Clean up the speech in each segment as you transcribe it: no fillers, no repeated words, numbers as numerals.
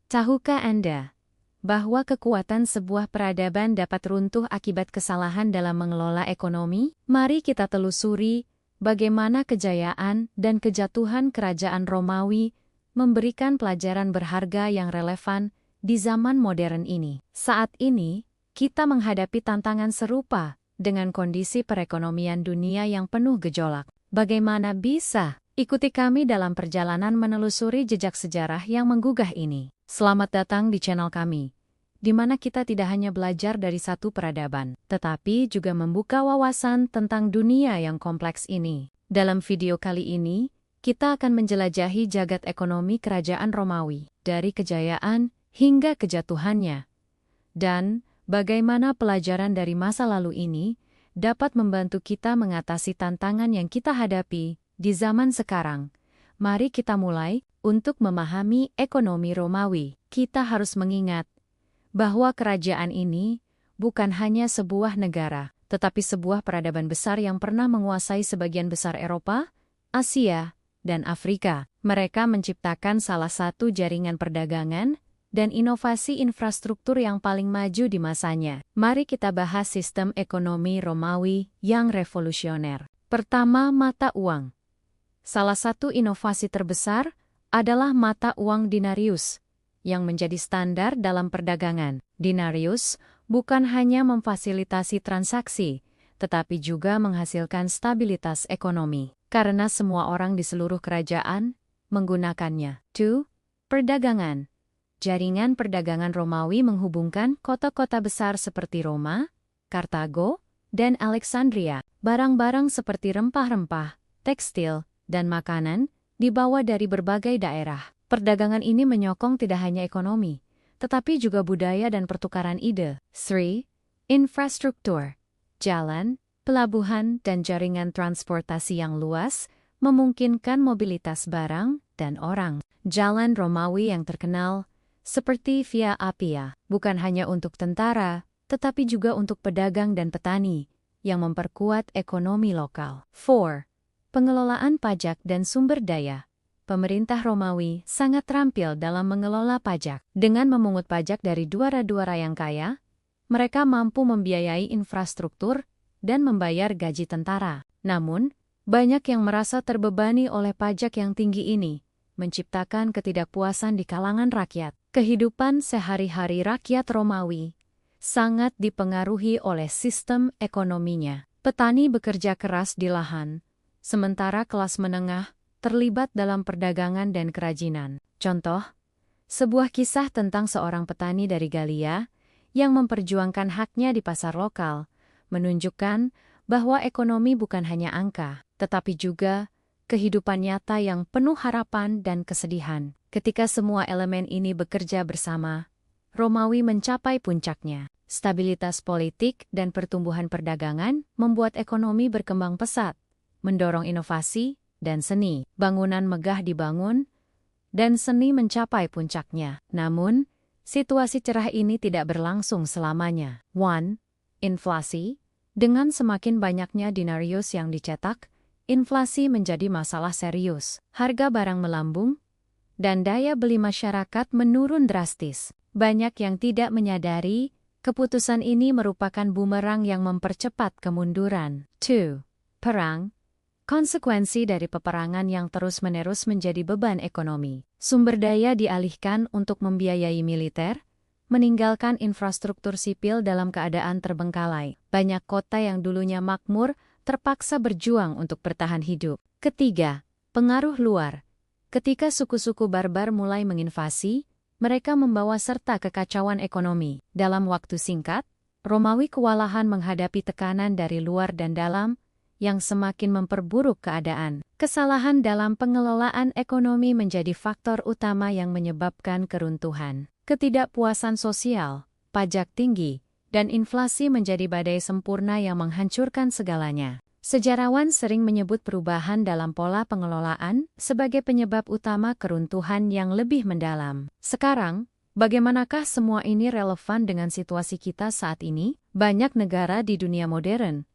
Tahukah Anda bahwa kekuatan sebuah peradaban dapat runtuh akibat kesalahan dalam mengelola ekonomi? Mari kita telusuri bagaimana kejayaan dan kejatuhan kerajaan Romawi memberikan pelajaran berharga yang relevan di zaman modern ini. Saat ini, kita menghadapi tantangan serupa dengan kondisi perekonomian dunia yang penuh gejolak. Bagaimana bisa? Ikuti kami dalam perjalanan menelusuri jejak sejarah yang menggugah ini. Selamat datang di channel kami, di mana kita tidak hanya belajar dari satu peradaban, tetapi juga membuka wawasan tentang dunia yang kompleks ini. Dalam video kali ini, kita akan menjelajahi jagat ekonomi kerajaan Romawi, dari kejayaan hingga kejatuhannya, dan bagaimana pelajaran dari masa lalu ini dapat membantu kita mengatasi tantangan yang kita hadapi di zaman sekarang. Mari kita mulai. Untuk memahami ekonomi Romawi, kita harus mengingat bahwa kerajaan ini bukan hanya sebuah negara, tetapi sebuah peradaban besar yang pernah menguasai sebagian besar Eropa, Asia, dan Afrika. Mereka menciptakan salah satu jaringan perdagangan dan inovasi infrastruktur yang paling maju di masanya. Mari kita bahas sistem ekonomi Romawi yang revolusioner. Pertama, mata uang. Salah satu inovasi terbesar adalah mata uang denarius, yang menjadi standar dalam perdagangan. Denarius bukan hanya memfasilitasi transaksi, tetapi juga menghasilkan stabilitas ekonomi, karena semua orang di seluruh kerajaan menggunakannya. 2. Perdagangan. Jaringan perdagangan Romawi menghubungkan kota-kota besar seperti Roma, Kartago, dan Alexandria. Barang-barang seperti rempah-rempah, tekstil, dan makanan dibawa dari berbagai daerah. Perdagangan ini menyokong tidak hanya ekonomi, tetapi juga budaya dan pertukaran ide. 3. Infrastruktur. Jalan, pelabuhan, dan jaringan transportasi yang luas memungkinkan mobilitas barang dan orang. Jalan Romawi yang terkenal, seperti Via Appia, bukan hanya untuk tentara, tetapi juga untuk pedagang dan petani, yang memperkuat ekonomi lokal. 4. Pengelolaan pajak dan sumber daya. Pemerintah Romawi sangat terampil dalam mengelola pajak. Dengan memungut pajak dari duara-duara yang kaya, mereka mampu membiayai infrastruktur dan membayar gaji tentara. Namun, banyak yang merasa terbebani oleh pajak yang tinggi ini, menciptakan ketidakpuasan di kalangan rakyat. Kehidupan sehari-hari rakyat Romawi sangat dipengaruhi oleh sistem ekonominya. Petani bekerja keras di lahan, sementara kelas menengah terlibat dalam perdagangan dan kerajinan. Contoh, sebuah kisah tentang seorang petani dari Galia yang memperjuangkan haknya di pasar lokal, menunjukkan bahwa ekonomi bukan hanya angka, tetapi juga kehidupan nyata yang penuh harapan dan kesedihan. Ketika semua elemen ini bekerja bersama, Romawi mencapai puncaknya. Stabilitas politik dan pertumbuhan perdagangan membuat ekonomi berkembang pesat, mendorong inovasi dan seni. Bangunan megah dibangun, dan seni mencapai puncaknya. Namun, situasi cerah ini tidak berlangsung selamanya. 1. Inflasi. Dengan semakin banyaknya denarius yang dicetak, inflasi menjadi masalah serius. Harga barang melambung, dan daya beli masyarakat menurun drastis. Banyak yang tidak menyadari, keputusan ini merupakan bumerang yang mempercepat kemunduran. 2. Perang. Konsekuensi dari peperangan yang terus-menerus menjadi beban ekonomi. Sumber daya dialihkan untuk membiayai militer, meninggalkan infrastruktur sipil dalam keadaan terbengkalai. Banyak kota yang dulunya makmur terpaksa berjuang untuk bertahan hidup. Ketiga, pengaruh luar. Ketika suku-suku barbar mulai menginvasi, mereka membawa serta kekacauan ekonomi. Dalam waktu singkat, Romawi kewalahan menghadapi tekanan dari luar dan dalam, yang semakin memperburuk keadaan. Kesalahan dalam pengelolaan ekonomi menjadi faktor utama yang menyebabkan keruntuhan. Ketidakpuasan sosial, pajak tinggi, dan inflasi menjadi badai sempurna yang menghancurkan segalanya. Sejarawan sering menyebut perubahan dalam pola pengelolaan sebagai penyebab utama keruntuhan yang lebih mendalam. Sekarang, bagaimanakah semua ini relevan dengan situasi kita saat ini? Banyak negara di dunia modern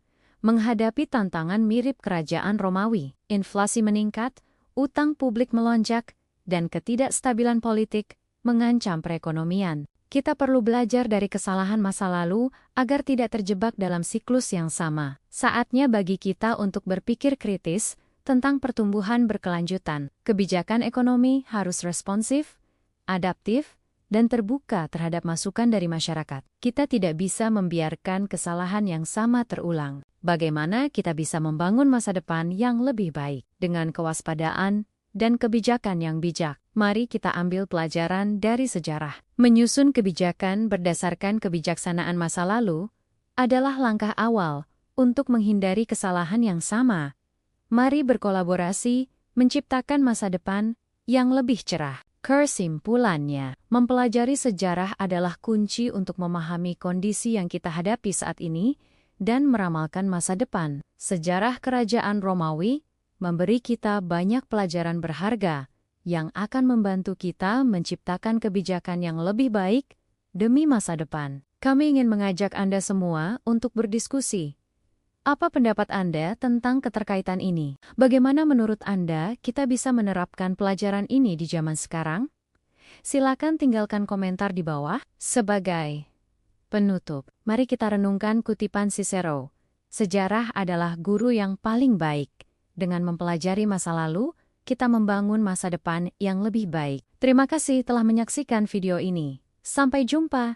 menghadapi tantangan mirip kerajaan Romawi. Inflasi meningkat, utang publik melonjak, dan ketidakstabilan politik mengancam perekonomian. Kita perlu belajar dari kesalahan masa lalu agar tidak terjebak dalam siklus yang sama. Saatnya bagi kita untuk berpikir kritis tentang pertumbuhan berkelanjutan. Kebijakan ekonomi harus responsif, adaptif, dan terbuka terhadap masukan dari masyarakat. Kita tidak bisa membiarkan kesalahan yang sama terulang. Bagaimana kita bisa membangun masa depan yang lebih baik dengan kewaspadaan dan kebijakan yang bijak? Mari kita ambil pelajaran dari sejarah. Menyusun kebijakan berdasarkan kebijaksanaan masa lalu adalah langkah awal untuk menghindari kesalahan yang sama. Mari berkolaborasi menciptakan masa depan yang lebih cerah. Kesimpulannya, mempelajari sejarah adalah kunci untuk memahami kondisi yang kita hadapi saat ini dan meramalkan masa depan. Sejarah Kerajaan Romawi memberi kita banyak pelajaran berharga yang akan membantu kita menciptakan kebijakan yang lebih baik demi masa depan. Kami ingin mengajak Anda semua untuk berdiskusi. Apa pendapat Anda tentang keterkaitan ini? Bagaimana menurut Anda kita bisa menerapkan pelajaran ini di zaman sekarang? Silakan tinggalkan komentar di bawah. Sebagai penutup, mari kita renungkan kutipan Cicero. Sejarah adalah guru yang paling baik. Dengan mempelajari masa lalu, kita membangun masa depan yang lebih baik. Terima kasih telah menyaksikan video ini. Sampai jumpa!